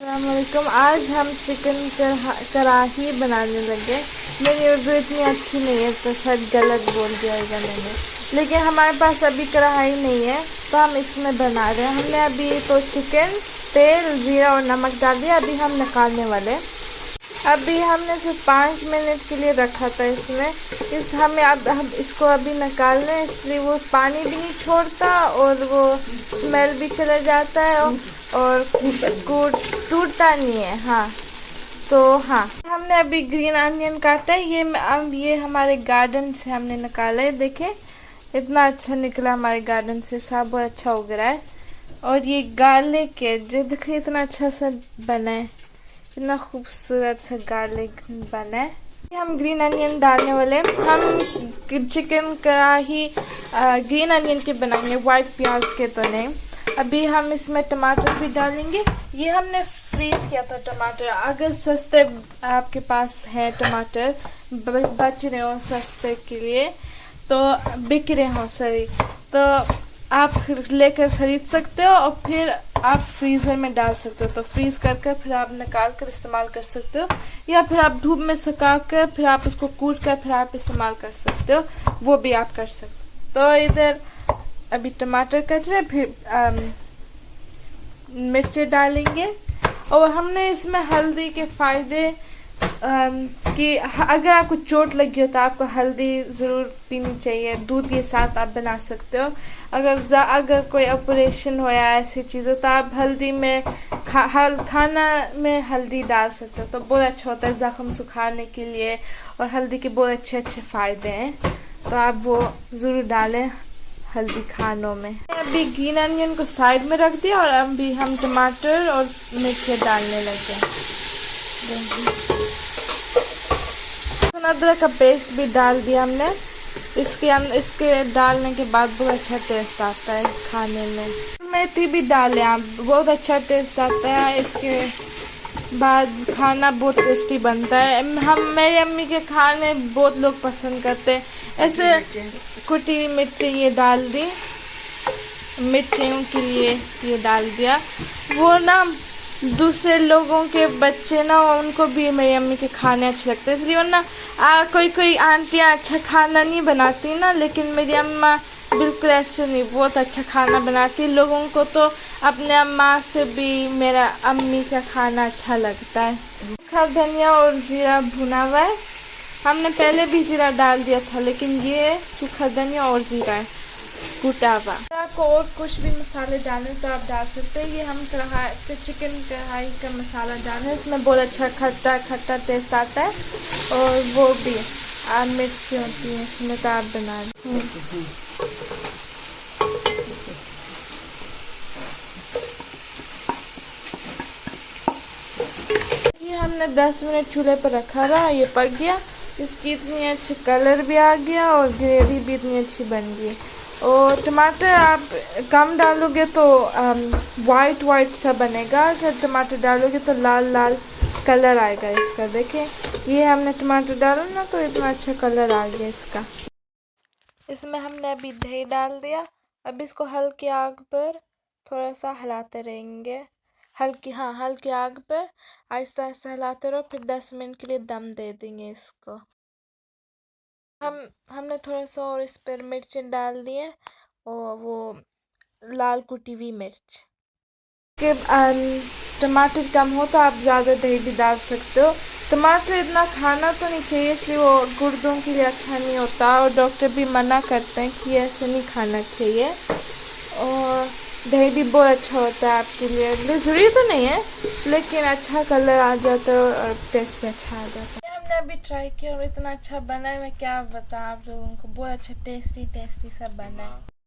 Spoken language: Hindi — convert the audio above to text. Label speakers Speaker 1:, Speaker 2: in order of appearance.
Speaker 1: अस्सलामुअलैकुम। आज हम चिकन कढ़ाही बनाने लगे। मेरी उर्दू इतनी अच्छी नहीं है तो शायद गलत बोल दिया मैंने, लेकिन हमारे पास अभी कढ़ाही नहीं है तो हम इसमें बना रहे हैं। हमने अभी तो चिकन, तेल, ज़ीरा और नमक डाल दिया। अभी हम निकालने वाले। अभी हमने सिर्फ 5 मिनट के लिए रखा था इसमें। हम इसको अभी निकाल लें, इसलिए वो पानी भी नहीं छोड़ता और वो स्मेल भी चला जाता है और टूटता नहीं है। हाँ, तो हाँ, हमने अभी ग्रीन अनियन काटा है। ये हमारे गार्डन से हमने निकाला है। देखें इतना अच्छा निकला हमारे गार्डन से, सब बहुत अच्छा उग रहा है। और ये गार्लिक है, जो देखिए इतना अच्छा सा बना है, इतना खूबसूरत सा गार्लिक बना है। हम ग्रीन अनियन डालने वाले। हम चिकन कढ़ाही ग्रीन अनियन के बनाएंगे, वाइट प्याज के तो नहीं। अभी हम इसमें टमाटर भी डालेंगे। ये हमने फ्रीज किया था टमाटर। अगर सस्ते आपके पास है टमाटर, बच रहे हो सस्ते के लिए, तो बिक रहे हो सॉरी, तो आप लेकर ख़रीद सकते हो और फिर आप फ्रीज़र में डाल सकते हो। तो फ्रीज़ कर फिर आप निकाल कर इस्तेमाल कर सकते हो, या फिर आप धूप में सुखा कर फिर आप उसको कूट कर फिर आप इस्तेमाल कर सकते हो, वो भी आप कर सकते हो। तो इधर अभी टमाटर कट रहे, फिर मिर्चें डालेंगे। और हमने इसमें हल्दी के फ़ायदे कि अगर आपको चोट लगी हो तो आपको हल्दी ज़रूर पीनी चाहिए। दूध के साथ आप बना सकते हो। अगर कोई ऑपरेशन हो या ऐसी चीज़ें, तो आप हल्दी में खाना में हल्दी डाल सकते हो, तो बहुत अच्छा होता है ज़ख्म सुखाने के लिए। और हल्दी के बहुत अच्छे अच्छे फ़ायदे हैं, तो आप वो ज़रूर डालें हल्दी खानों में। अभी ग्रीन अनियन को साइड में रख दिया और अभी हम टमाटर और मिर्चें डालने लगे। अदरक का पेस्ट भी डाल दिया हमने। इसके डालने के बाद बहुत अच्छा टेस्ट आता है खाने में। मेथी भी डालें आप, बहुत अच्छा टेस्ट आता है। इसके बाद खाना बहुत टेस्टी बनता है। मेरी अम्मी के खाने बहुत लोग पसंद करते हैं। ऐसे कुटी हुई मिर्चें ये डाल दी, मिर्चियों के लिए ये डाल दिया। वो ना दूसरे लोगों के बच्चे ना, उनको भी मेरी अम्मी के खाने अच्छे लगते हैं, इसलिए वरना कोई आंटियाँ अच्छा खाना नहीं बनाती ना, लेकिन मेरी अम्मा बिल्कुल ऐसे नहीं, बहुत अच्छा खाना बनाती है। लोगों को तो अपने अम्मा से भी मेरा अम्मी का खाना अच्छा लगता है। सूखा धनिया और ज़ीरा भुना हुआ है। हमने पहले भी ज़ीरा डाल दिया था, लेकिन ये सूखा धनिया और ज़ीरा है कूटा हुआ। आपको और कुछ भी मसाले डालने तो आप डाल सकते हैं। ये हम चिकन कढ़ाई का मसाला डालें, इसमें बहुत अच्छा खट्टा खट्टा टेस्ट आता है। और वो भी मिर्ची होती है इसमें, तो आप बना ये हमने 10 मिनट चूल्हे पर रखा रहा, ये पक गया। इसकी इतनी अच्छी कलर भी आ गया और ग्रेवी भी इतनी अच्छी बन गई। और टमाटर आप कम डालोगे तो वाइट सा बनेगा। अगर टमाटर डालोगे तो लाल लाल कलर आएगा इसका। देखें ये हमने टमाटर डाला ना, तो इतना अच्छा कलर आ गया इसका। इसमें हमने अभी दही डाल दिया। अब इसको हल्की आग पर थोड़ा सा हिलाते रहेंगे। हल्की आग पर आहिस्ता आहिस्ता हिलाते रहो। फिर 10 मिनट के लिए दम दे देंगे इसको। हमने थोड़ा सा और इस पर मिर्चें डाल दिए, और वो लाल कुटी हुई मिर्च के। टमाटर कम हो तो आप ज़्यादा दही भी डाल सकते हो। टमाटर इतना खाना तो नहीं चाहिए, इसलिए वो गुर्दों के लिए अच्छा नहीं होता, और डॉक्टर भी मना करते हैं कि ऐसे नहीं खाना चाहिए। और दही भी बहुत अच्छा होता है आपके लिए, ज़रूरी तो नहीं है, लेकिन अच्छा कलर आ जाता है और टेस्ट भी अच्छा आ जाता है। हमने अभी ट्राई किया और इतना अच्छा बना है, मैं क्या बताऊँ आप लोगों को। बहुत अच्छा टेस्टी सा बना है।